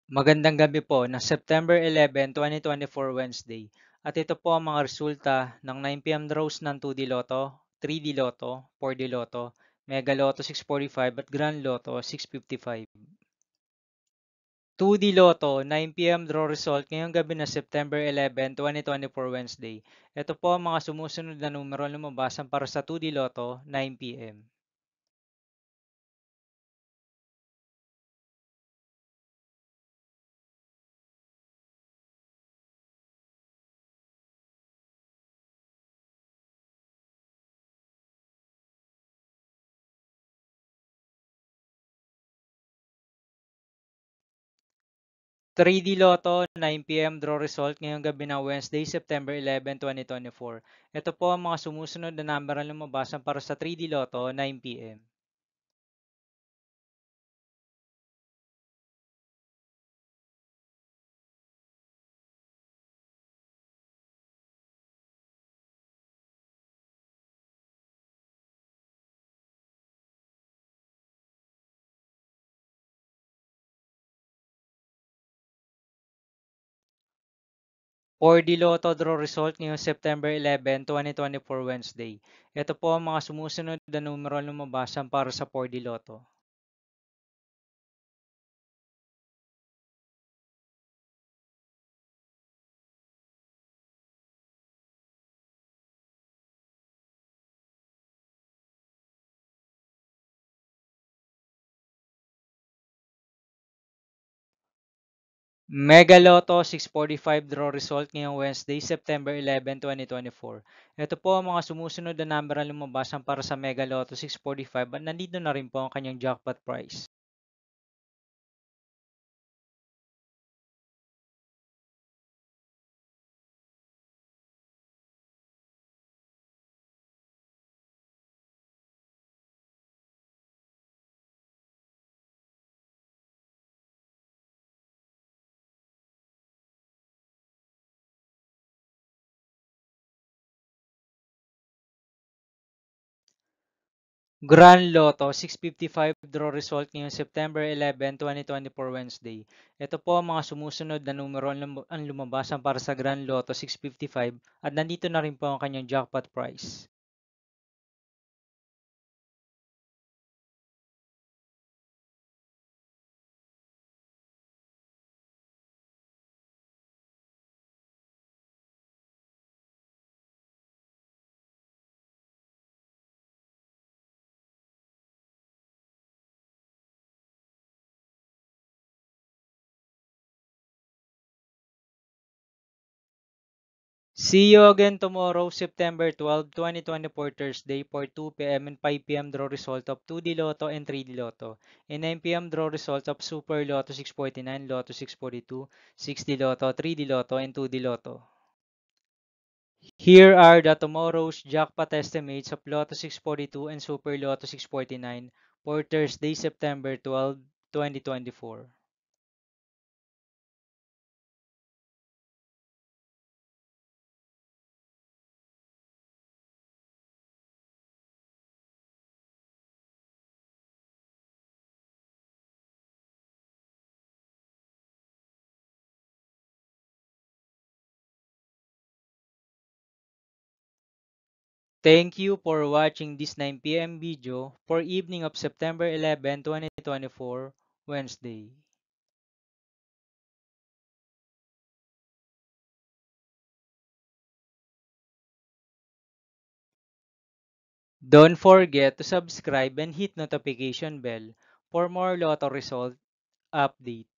Magandang gabi po ng September 11, 2024 Wednesday. At ito po ang mga resulta ng 9 p.m. draws ng 2D Lotto, 3D Lotto, 4D Lotto, Mega Lotto 645 at Grand Lotto 655. 2D Lotto 9 p.m. draw result ngayong gabi na September 11, 2024 Wednesday. Ito po ang mga sumusunod na numero na lumabasan para sa 2D Lotto 9 p.m. 3D Lotto 9 p.m. draw result ngayong gabi ng Wednesday, September 11, 2024. Ito po ang mga sumusunod na number na lumabasan para sa 3D Lotto 9 p.m. 4D Lotto draw result ngayong September 11, 2024 Wednesday. Ito po ang mga sumusunod na numero na lumabasan para sa 4D Lotto. Mega Lotto 645 draw result ngayong Wednesday, September 11, 2024. Ito po ang mga sumusunod na number na lumabasan para sa Mega Lotto 645 at nandito na rin po ang kanyang jackpot price. Grand Lotto 655 draw result ngayong September 11, 2024 Wednesday. Ito po ang mga sumusunod na numero ang lumabasan para sa Grand Lotto 655 at nandito na rin po ang kanyang jackpot price. See you again tomorrow, September 12, 2024 Thursday for 2 p.m. and 5 p.m. draw result of 2D Lotto and 3D Lotto, and 9 p.m. draw result of Super Lotto 649, Lotto 642, 6D Lotto, 3D Lotto, and 2D Lotto. Here are the tomorrow's jackpot estimates of Lotto 642 and Super Lotto 649 for Thursday, September 12, 2024. Thank you for watching this 9 p.m. video for evening of September 11, 2024, Wednesday. Don't forget to subscribe and hit notification bell for more Lotto result update.